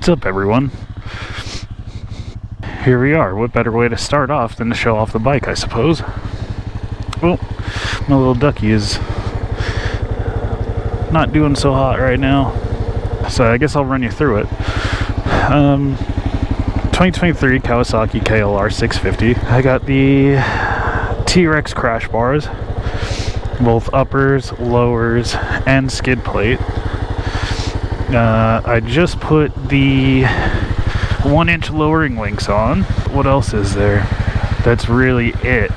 What's up, everyone? Here we are. What better way to start off than to show off the bike, I suppose. Well, my little ducky is not doing so hot right now, so I guess I'll run you through it. 2023 Kawasaki KLR 650. I got the T-Rex crash bars, both uppers, lowers, and skid plate. I just put the 1-inch lowering links on. What else is there? That's really it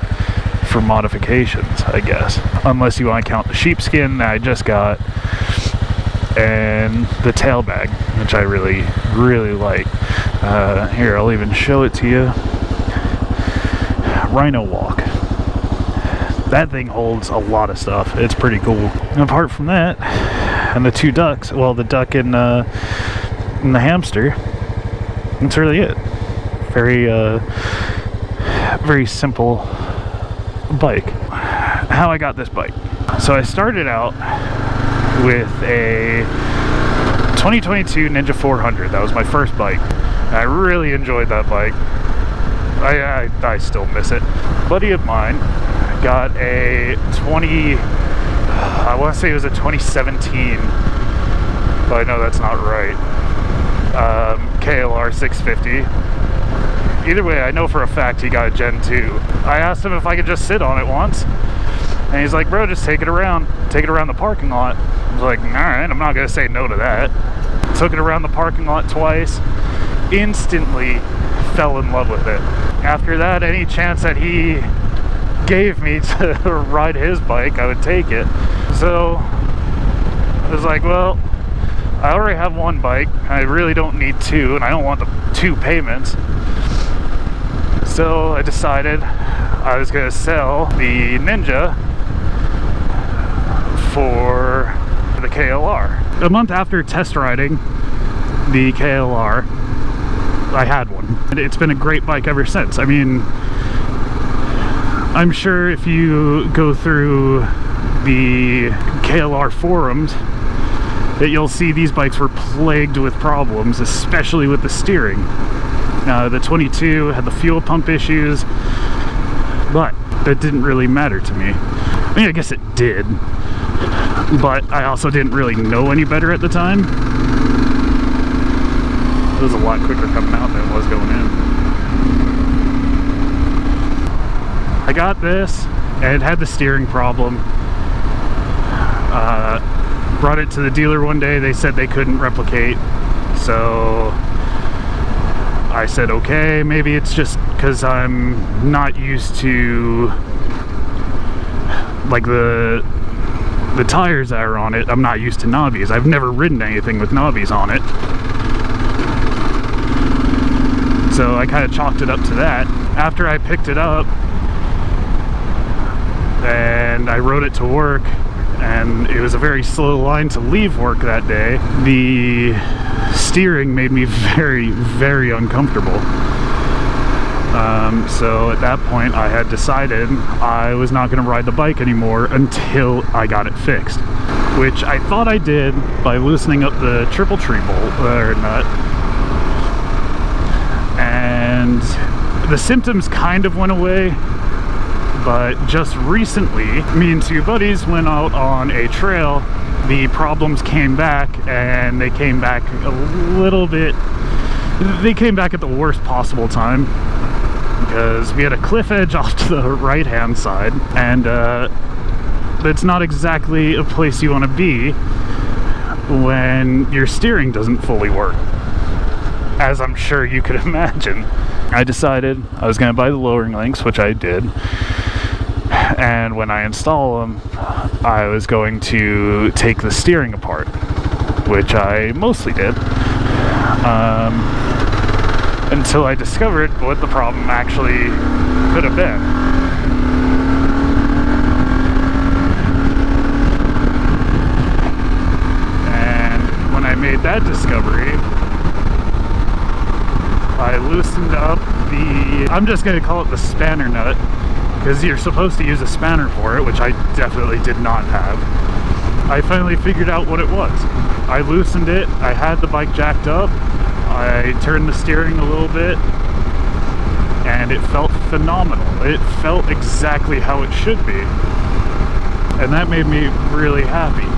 for modifications, I guess. Unless you want to count the sheepskin that I just got and the tail bag, which I really like. Here, I'll even show it to you. Rhino Walk. That thing holds a lot of stuff. It's pretty cool. And apart from that, and the two ducks, well, the duck and the hamster, that's really it. Very simple bike. How I got this bike. So I started out with a 2022 Ninja 400. That was my first bike. I really enjoyed that bike. I still miss it. A buddy of mine got a I want to say it was a 2017, but I know that's not right. KLR 650. Either way, I know for a fact he got a Gen 2. I asked him if I could just sit on it once, and he's like, bro, just take it around the parking lot. I was like, alright, I'm not gonna say no to that. Took it around the parking lot twice, instantly fell in love with it. After that, any chance that he gave me to ride his bike, I would take it. So I was like, well, I already have one bike, I really don't need two, and I don't want the two payments. So I decided I was going to sell the Ninja for the KLR. A month after test riding the KLR, I had one. And it's been a great bike ever since. I mean, I'm sure if you go through the KLR forums that you'll see these bikes were plagued with problems, especially with the steering. The 22 had the fuel pump issues, but that didn't really matter to me. I mean, I guess it did, but I also didn't really know any better at the time. It was a lot quicker coming out than it was going in. I got this, and it had the steering problem. Brought it to the dealer one day. They said they couldn't replicate, so I said, okay, maybe it's just because I'm not used to, like, the tires that are on it. I'm not used to knobbies. I've never ridden anything with knobbies on it. So I kind of chalked it up to that. After I picked it up and I rode it to work, and it was a very slow line to leave work that day, the steering made me very uncomfortable. So at that point I had decided I was not going to ride the bike anymore until I got it fixed, which I thought I did by loosening up the triple tree bolt or nut, and the symptoms kind of went away. But just recently, me and two buddies went out on a trail. The problems came back, and they came back a little bit. They came back at the worst possible time, because we had a cliff edge off to the right-hand side, and it's not exactly a place you want to be when your steering doesn't fully work, as I'm sure you could imagine. I decided I was going to buy the lowering links, which I did. And when I install them, I was going to take the steering apart, which I mostly did, until I discovered what the problem actually could have been. And when I made that discovery, I loosened up I'm just going to call it the spanner nut, because you're supposed to use a spanner for it, which I definitely did not have. I finally figured out what it was. I loosened it, I had the bike jacked up, I turned the steering a little bit, and it felt phenomenal. It felt exactly how it should be. And that made me really happy,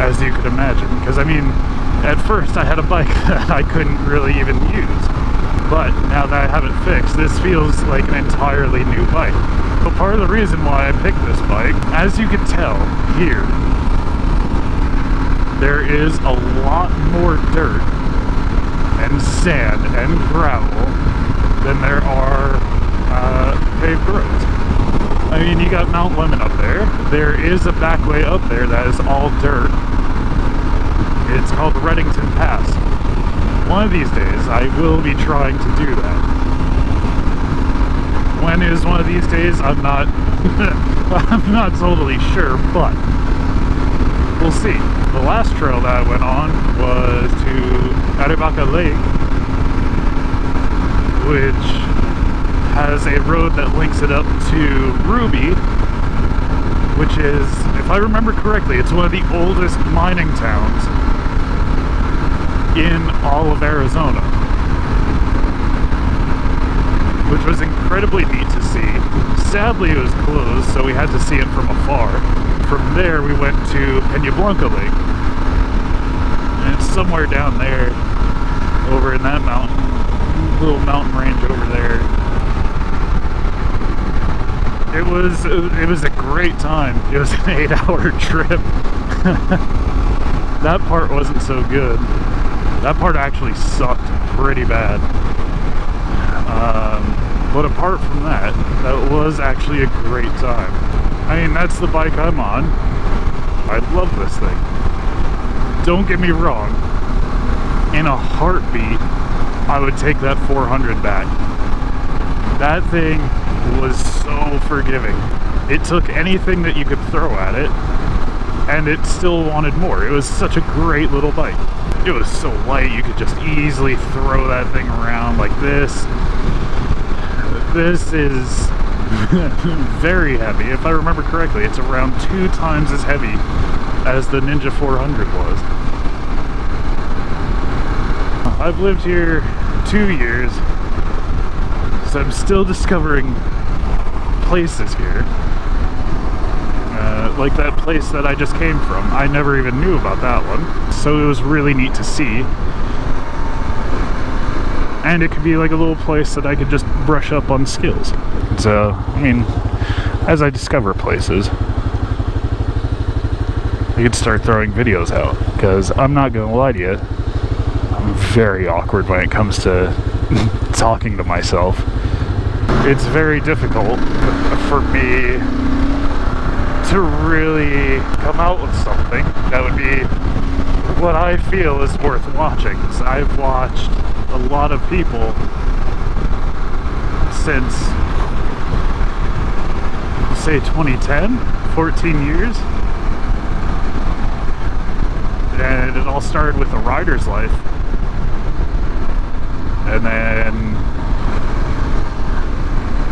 as you could imagine. Because, I mean, at first I had a bike that I couldn't really even use. But now that I have it fixed, this feels like an entirely new bike. But part of the reason why I picked this bike, as you can tell here, there is a lot more dirt and sand and gravel than there are paved roads. I mean, you got Mount Lemon up there. There is a back way up there that is all dirt. It's called Reddington Pass. One of these days, I will be trying to do that. When is one of these days? I'm not I'm not totally sure, but we'll see. The last trail that I went on was to Arivaca Lake, which has a road that links it up to Ruby, which is, if I remember correctly, it's one of the oldest mining towns in all of Arizona, which was incredibly neat to see. Sadly, it was closed, so we had to see it from afar. From there, we went to Peña Blanca Lake, and it's somewhere down there, over in that mountain, little mountain range over there. It was a great time. It was an 8-hour trip. That part wasn't so good. That part actually sucked pretty bad. But apart from that, that was actually a great time. I mean, that's the bike I'm on. I love this thing. Don't get me wrong. In a heartbeat, I would take that 400 back. That thing was so forgiving. It took anything that you could throw at it, and it still wanted more. It was such a great little bike. It was so light, you could just easily throw that thing around like this. This is very heavy. If I remember correctly, it's around 2 times as heavy as the Ninja 400 was. I've lived here 2 years, so I'm still discovering places here. Like that place that I just came from. I never even knew about that one. So it was really neat to see. And it could be like a little place that I could just brush up on skills. So, I mean, as I discover places, I could start throwing videos out. Because I'm not gonna lie to you, I'm very awkward when it comes to talking to myself. It's very difficult for me to really come out with something that would be what I feel is worth watching. So I've watched a lot of people since, say, 2010, 14 years. And it all started with a rider's life. And then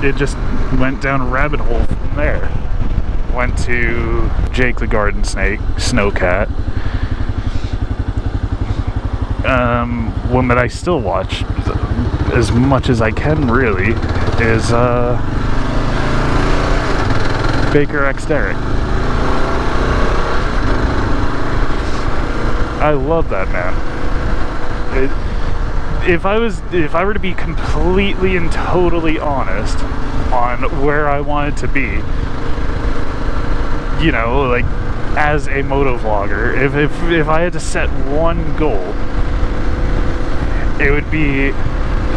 it just went down a rabbit hole from there. Went to Jake the Garden Snake, Snowcat. One that I still watch as much as I can, really, is Baker X Derek. I love that man. If I were to be completely and totally honest on where I wanted to be, you know, like as a motovlogger, if I had to set one goal, it would be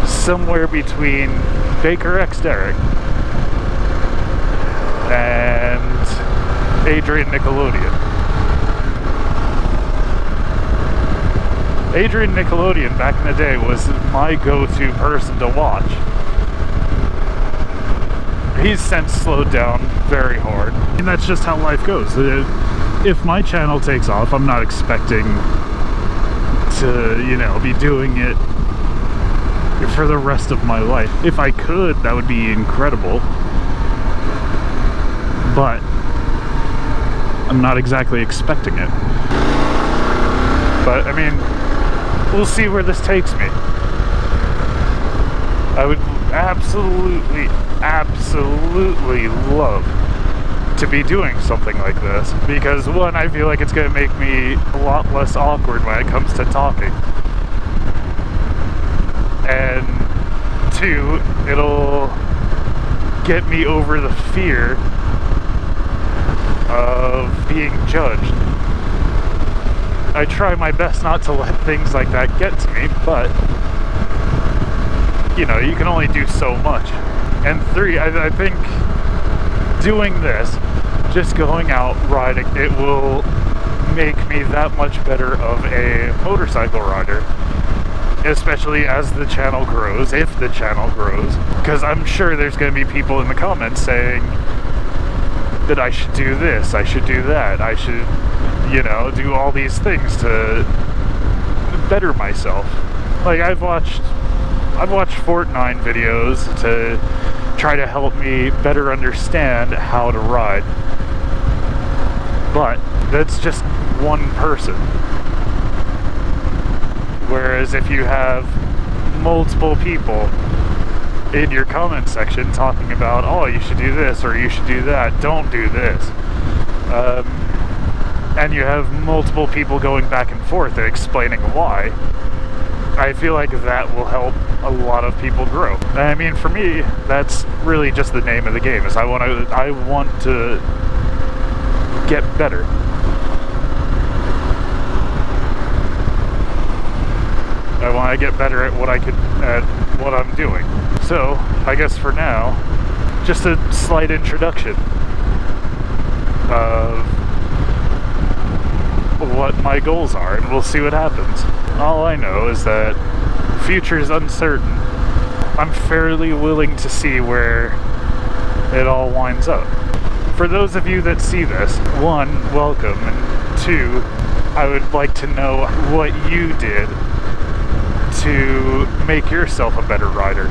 somewhere between Baker X Derek and Adrian Nickelodeon. Adrian Nickelodeon back in the day was my go-to person to watch. He's since slowed down very hard, and that's just how life goes. If my channel takes off, I'm not expecting to, you know, be doing it for the rest of my life. If I could, that would be incredible, but I'm not exactly expecting it. But I mean, we'll see where this takes me. I would absolutely love to be doing something like this, because one, I feel like it's going to make me a lot less awkward when it comes to talking, and two, it'll get me over the fear of being judged. I try my best not to let things like that get to me, but you know, you can only do so much. And three, I think doing this, just going out riding, it will make me that much better of a motorcycle rider, especially as the channel grows, if the channel grows, because I'm sure there's going to be people in the comments saying that I should do this, I should do that, I should, you know, do all these things to better myself. Like, I've watched Fortnite videos to try to help me better understand how to ride, but that's just one person. Whereas if you have multiple people in your comment section talking about, oh, you should do this or you should do that, don't do this, and you have multiple people going back and forth and explaining why, I feel like that will help a lot of people grow. I mean, for me, that's really just the name of the game, is I want to get better. I want to get better at what I'm doing. So, I guess for now, just a slight introduction of what my goals are, and we'll see what happens. All I know is that the future is uncertain. I'm fairly willing to see where it all winds up. For those of you that see this, one, welcome, and two, I would like to know what you did to make yourself a better rider,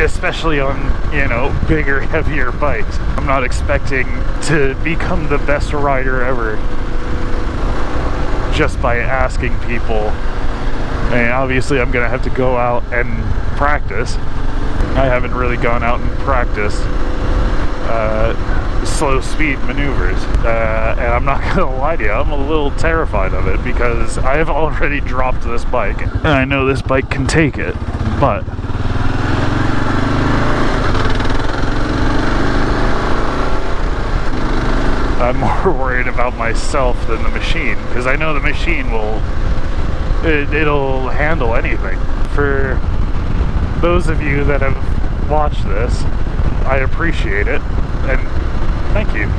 especially on, you know, bigger, heavier bikes. I'm not expecting to become the best rider ever just by asking people. I mean, obviously I'm gonna have to go out and practice. I haven't really gone out and practiced slow speed maneuvers, and I'm not gonna lie to you, I'm a little terrified of it, because I have already dropped this bike and I know this bike can take it, but I'm more worried about myself than the machine, because I know the machine it'll handle anything. For those of you that have watched this, I appreciate it, and thank you.